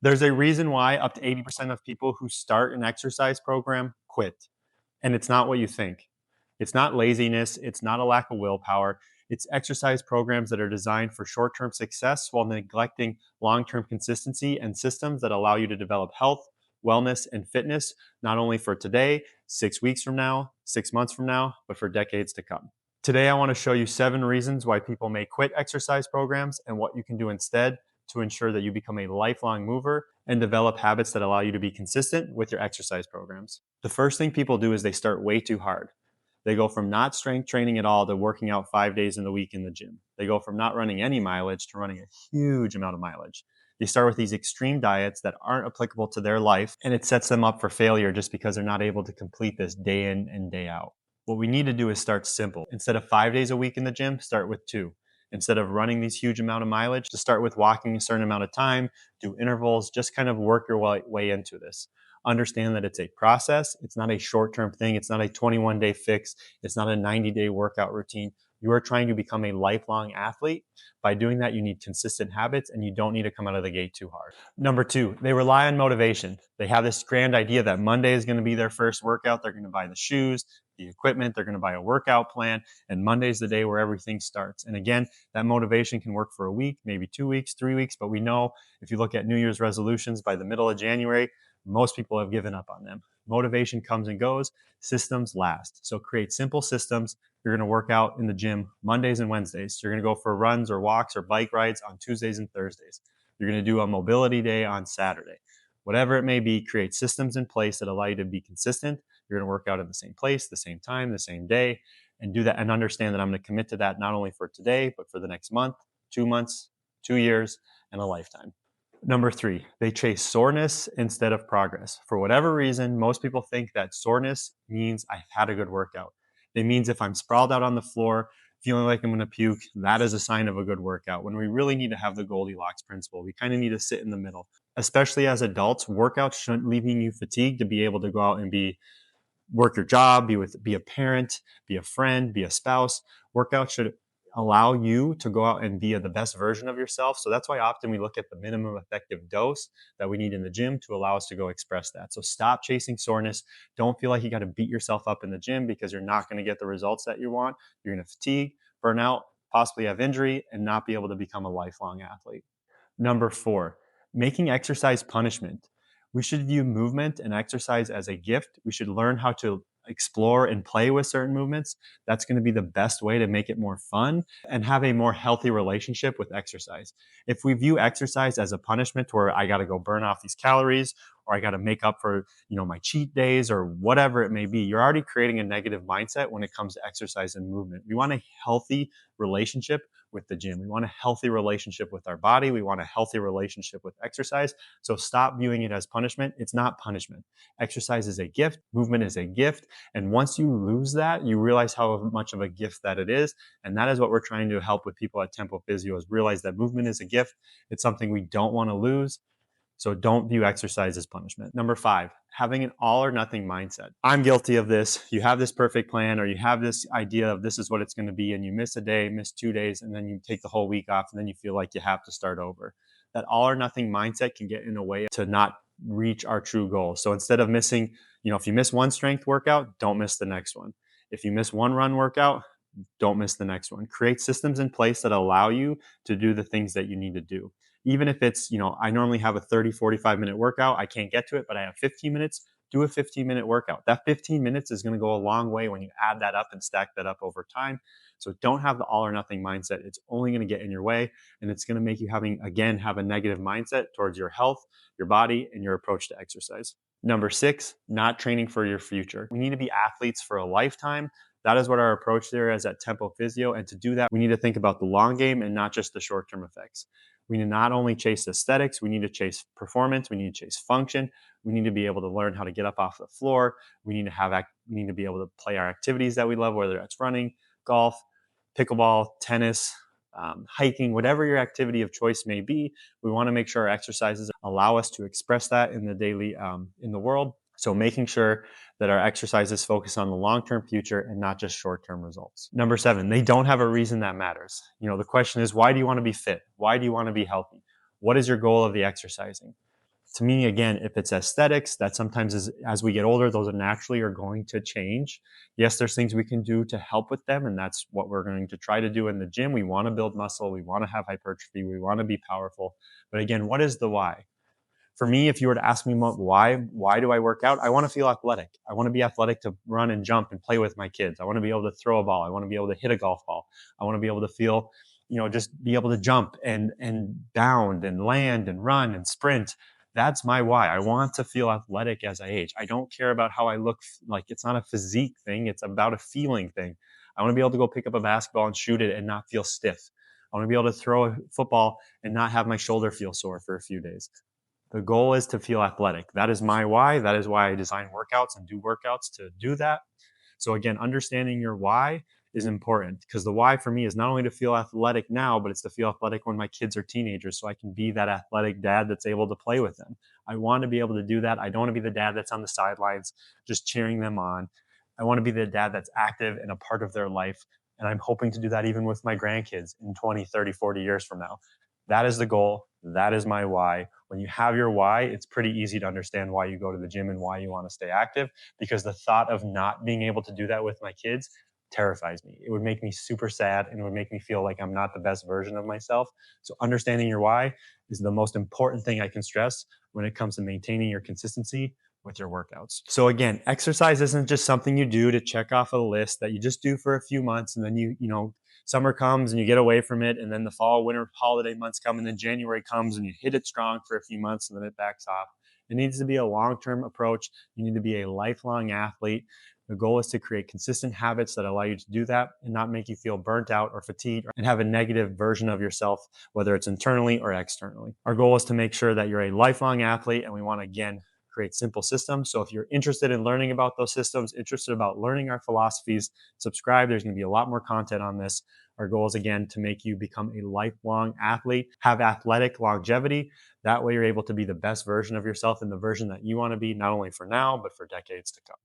There's a reason why up to 80% of people who start an exercise program quit. And it's not what you think. It's not laziness. It's not a lack of willpower. It's exercise programs that are designed for short term success while neglecting long term consistency and systems that allow you to develop health, wellness, and fitness, not only for today, 6 weeks from now, 6 months from now, but for decades to come. Today, I want to show you 7 reasons why people may quit exercise programs and what you can do instead to ensure that you become a lifelong mover and develop habits that allow you to be consistent with your exercise programs. The first thing people do is they start way too hard. They go from not strength training at all to working out 5 days in the week in the gym. They go from not running any mileage to running a huge amount of mileage. They start with these extreme diets that aren't applicable to their life, and it sets them up for failure just because they're not able to complete this day in and day out. What we need to do is start simple. Instead of 5 days a week in the gym, start with 2. Instead of running these huge amount of mileage, to start with walking a certain amount of time, do intervals, just kind of work your way into this. Understand that it's a process. It's not a short-term thing. It's not a 21-day fix. It's not a 90-day workout routine. You are trying to become a lifelong athlete. By doing that, you need consistent habits and you don't need to come out of the gate too hard. Number 2, they rely on motivation. They have this grand idea that Monday is going to be their first workout. They're going to buy the shoes, the equipment, they're going to buy a workout plan, and Monday's the day where everything starts. And again, that motivation can work for a week, maybe 2 weeks, 3 weeks, but we know if you look at New Year's resolutions by the middle of January, most people have given up on them. Motivation comes and goes, systems last. So create simple systems. You're going to work out in the gym Mondays and Wednesdays. You're going to go for runs or walks or bike rides on Tuesdays and Thursdays. You're going to do a mobility day on Saturday. Whatever it may be, create systems in place that allow you to be consistent. You're going to work out in the same place, the same time, the same day, and do that and understand that I'm going to commit to that not only for today, but for the next month, 2 months, 2 years, and a lifetime. Number 3, they chase soreness instead of progress. For whatever reason, most people think that soreness means I've had a good workout. It means if I'm sprawled out on the floor, feeling like I'm going to puke, that is a sign of a good workout. When we really need to have the Goldilocks principle, we kind of need to sit in the middle. Especially as adults, workouts shouldn't leaving you fatigued to be able to go out and work your job, be a parent, be a friend, be a spouse. Workouts should allow you to go out and be the best version of yourself. So that's why often we look at the minimum effective dose that we need in the gym to allow us to go express that. So stop chasing soreness. Don't feel like you got to beat yourself up in the gym because you're not going to get the results that you want. You're going to fatigue, burn out, possibly have injury, and not be able to become a lifelong athlete. Number 4, making exercise punishment. We should view movement and exercise as a gift. We should learn how to explore and play with certain movements. That's going to be the best way to make it more fun and have a more healthy relationship with exercise. If we view exercise as a punishment where I got to go burn off these calories or I got to make up for, my cheat days or whatever it may be, you're already creating a negative mindset when it comes to exercise and movement. We want a healthy relationship with the gym. We want a healthy relationship with our body. We want a healthy relationship with exercise. So stop viewing it as punishment. It's not punishment. Exercise is a gift. Movement is a gift. And once you lose that, you realize how much of a gift that it is. And that is what we're trying to help with people at Tempo Physio, is realize that movement is a gift. It's something we don't want to lose. So don't view exercise as punishment. Number 5, having an all or nothing mindset. I'm guilty of this. You have this perfect plan or you have this idea of this is what it's going to be, and you miss a day, miss 2 days, and then you take the whole week off and then you feel like you have to start over. That all or nothing mindset can get in a way to not reach our true goal. So instead of missing, if you miss one strength workout, don't miss the next one. If you miss one run workout, don't miss the next one. Create systems in place that allow you to do the things that you need to do. Even if it's, I normally have a 30, 45-minute workout. I can't get to it, but I have 15 minutes. Do a 15-minute workout. That 15 minutes is going to go a long way when you add that up and stack that up over time. So don't have the all or nothing mindset. It's only going to get in your way, and it's going to make you have a negative mindset towards your health, your body, and your approach to exercise. Number 6, not training for your future. We need to be athletes for a lifetime. That is what our approach there is at Tempo Physio. And to do that, we need to think about the long game and not just the short-term effects. We need to not only chase aesthetics, we need to chase performance, we need to chase function, we need to be able to learn how to get up off the floor, we need to be able to play our activities that we love, whether that's running, golf, pickleball, tennis, hiking, whatever your activity of choice may be. We want to make sure our exercises allow us to express that in the daily, in the world. So making sure that our exercises focus on the long-term future and not just short-term results. Number 7, they don't have a reason that matters. The question is, why do you want to be fit? Why do you want to be healthy? What is your goal of the exercising? To me, again, if it's aesthetics, that sometimes as we get older, those are naturally are going to change. Yes, there's things we can do to help with them, and that's what we're going to try to do in the gym. We want to build muscle, we want to have hypertrophy, we want to be powerful. But again, what is the why? For me, if you were to ask me why do I work out? I want to feel athletic. I want to be athletic to run and jump and play with my kids. I want to be able to throw a ball. I want to be able to hit a golf ball. I want to be able to feel, just be able to jump and bound and land and run and sprint. That's my why. I want to feel athletic as I age. I don't care about how I look. Like, it's not a physique thing. It's about a feeling thing. I want to be able to go pick up a basketball and shoot it and not feel stiff. I want to be able to throw a football and not have my shoulder feel sore for a few days. The goal is to feel athletic. That is my why. That is why I design workouts and do workouts to do that. So again, understanding your why is important, because the why for me is not only to feel athletic now, but it's to feel athletic when my kids are teenagers, so I can be that athletic dad that's able to play with them. I want to be able to do that. I don't want to be the dad that's on the sidelines just cheering them on. I want to be the dad that's active and a part of their life. And I'm hoping to do that even with my grandkids in 20, 30, 40 years from now. That is the goal. That is my why. When you have your why, it's pretty easy to understand why you go to the gym and why you want to stay active, because the thought of not being able to do that with my kids terrifies me. It would make me super sad, and it would make me feel like I'm not the best version of myself. So understanding your why is the most important thing I can stress when it comes to maintaining your consistency with your workouts. So again, exercise isn't just something you do to check off a list that you just do for a few months, and then summer comes and you get away from it, and then the fall, winter holiday months come, and then January comes and you hit it strong for a few months and then it backs off. It needs to be a long-term approach. You need to be a lifelong athlete. The goal is to create consistent habits that allow you to do that and not make you feel burnt out or fatigued and have a negative version of yourself, whether it's internally or externally. Our goal is to make sure that you're a lifelong athlete, and we want to, again, create simple systems. So if you're interested in learning about those systems, interested about learning our philosophies, subscribe. There's going to be a lot more content on this. Our goal is, again, to make you become a lifelong athlete, have athletic longevity. That way you're able to be the best version of yourself and the version that you want to be, not only for now, but for decades to come.